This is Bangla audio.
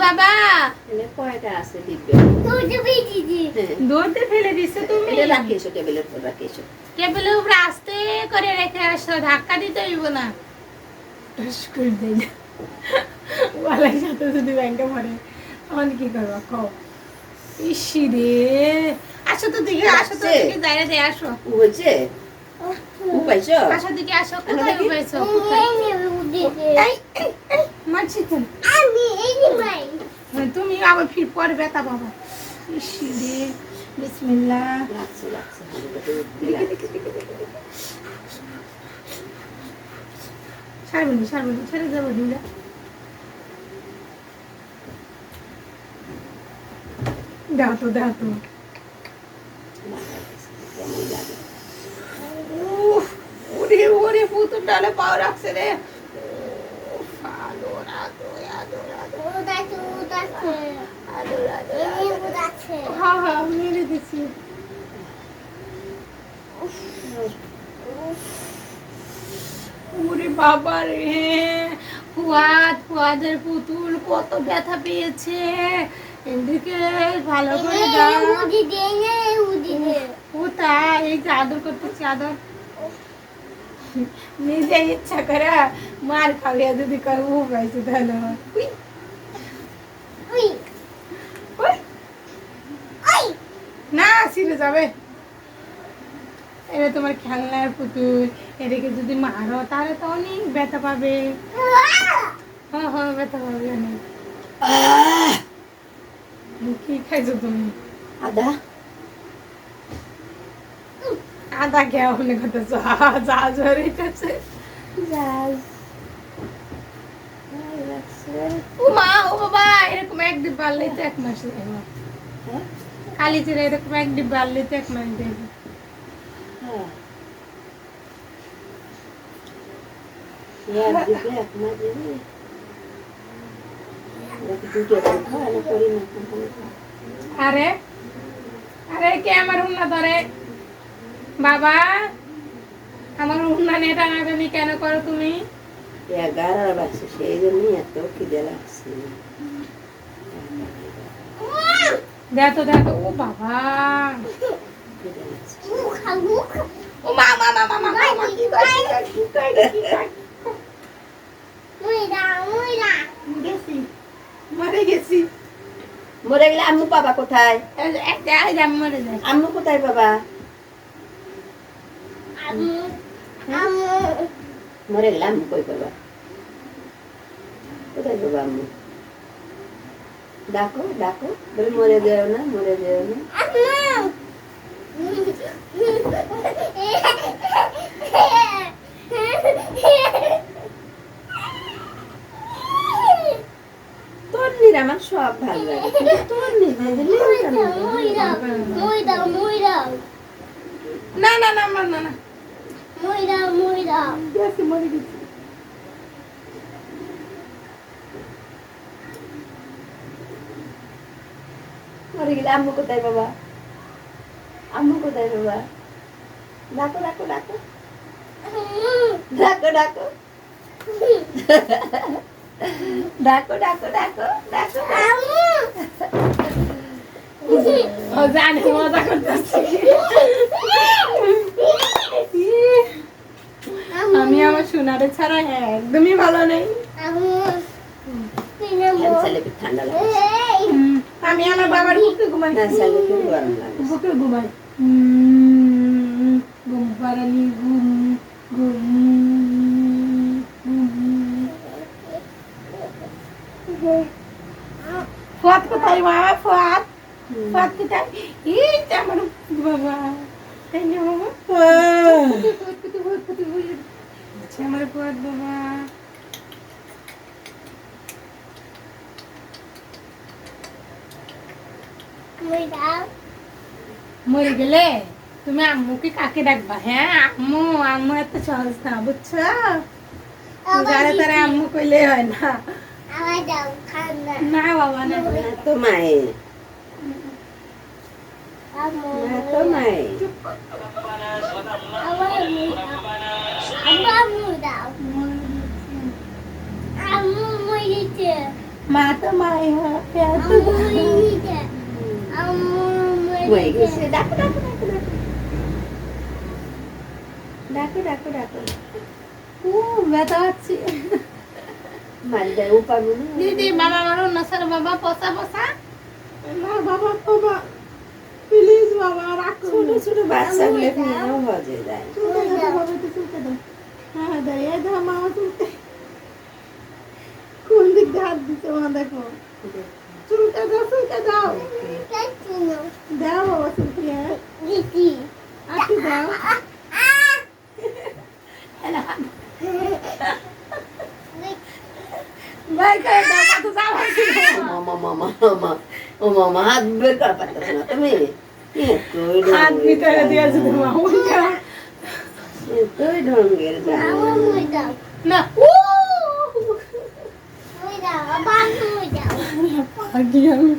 বাবা এনে কয়টা আছে দিবে দৌড়তে ফেলে দিচ্ছে তুমি এটা রাখিস টেবিলের উপর রাখিস টেবিলের উপরে আস্তে করে রেখে আসো, ধাক্কা দিতে হইব না। টস করে দেই না ওয়ালাই সাথে যদি ব্যাংকে পড়ে তখন কি করবো কও? ইসি রে, আসো তো দিকে, আসো তো দিকে, যাইরে দে আসো। হয়েছে উপাইছো আসো দিকে আসো, কোথায় উপাইছো? কোথায়? মারছি কেন? তুমি আবার ফির পরে ব্যথা পাবা। ইসি রে, বিসমিল্লাহ। লাগছে লাগছে সারবনি সারবনি, ছেড়ে যাবো দিলে। দাও তো দাও তো। উফ, ওরে ওরে পুতুল ডালে পাও রাখছে রে। উফ, আদর আদর আদর আদর আদর আদর। হ্যাঁ হ্যাঁ মেরে দিছি। ওরে বাবা রে, ফুয়াদের পুতুল কত ব্যথা পেয়েছে। এদিকে ভালো করে দাও। কোথায়? এই যে আদর করতেছি, আদর। নিজে ইচ্ছা করে মার খাওয়া যদি করবো পাইছে তাহলে না ছিঁড়ে যাবে। এটা তোমার খেলনার পুতুল, এটাকে যদি মারো তাহলে তো অনেক ব্যথা পাবে। হ্যাঁ হ্যাঁ ব্যথা পাবে অনেক। কি খাইছো তুমি? আদা আদা খেয়ে অনেক কথা যা জ্বরে কাছে ও মা ও বাবা, এরকম এক ডিব্বা আনলেই তো 1 মাস লাগবে। কালি চিরা এরকম এক ডিব্বা আনলেই তো 1 মাস দেবে। আরে আরে কে আমার উন্না ধরে? বাবা আমার উন্না নিয়ে টানাটানি কেন করো তুমি? 11 বাজছে সেই জন্যই এত খিদে লাগছে। দেখো দেখো, ও বাবা, ও মা মা মা মা মা মা কি করে গেছি, মরে গেছি। মরে গেলে আম্মু বাবা কোথায়? মরে যায়। আম্মু কোথায় বাবা? মরে গেলে আম্মু কই বাবা? কোথায় বাবা আম্মু? ডাকো ডাকো, বলে মরে যেও না, মরে যেও না। তন্নির আমার সব ভালো লাগে, তন্নির না না না না না গেছি, মরে গেছি। মরে গেলে আম্মু কোথায় বাবা? আম্মু কোথায় বাবা? ডাকো ডাকো ডাকো ডাকো ডাকো ডাকো ডাকো ডাকো ডাকো। ও জানি মজা করতেছি। আমি আমার সোনারে ছাড়া একদমই ভালো নেই। ঠান্ডা লাগে, আমি আমার বাবার বুকে ঘুমাই, গরম লাগে। বুকে ঘুমাই। ঘুম পাড়ানি ঘুম ঘুম। ফুয়াদ কোথায় বাবা? ফুয়াদ ফুয়াদ কোথায়? এই যে আমার বাবা, তাই না বাবা? আমার ফুয়াদ বাবা। মরে গেলে তুমি আম্মুকে কাকে ডাকবা? হ্যাঁ আম্মু, আম্মু এত সহজ না বুঝছো? যারা তারা আম্মু কইলে হয় না। না বাবা না, তো মায়ে তো মায়ে মা তো মাই হয় প্যার তো হয়ে গেছে ডাকো ডাকো ডাকো ডাকো ডাকো ডাকো ডাকো ও ব্যথা হচ্ছে মালদার উপাগুলো দিদি বাবা মারো না স্যার বাবা পসা পসা না বাবা বাবা প্লিজ বাবা রাখো ছোট ছোট বাচ্চাগুলো ফিরেও বাজে যায় চুলকে দাও বাবা তো চুলকে দাও হ্যাঁ দাও এই দাও মামা চুলকে কোন দিক দিয়ে হাত দিতে মা দেখো চুলকে দাও দাও বাবা চুলকে আটকে দাও ভাই করে দাও কত চাপ হয়েছে মামা মামা মামা ও মামা হাত বের করা পারতেছ না তুমি হাত ভিতরে দিয়েছে তোমা উল্টা তুই ঢঙ্গের না ও পাগি আমি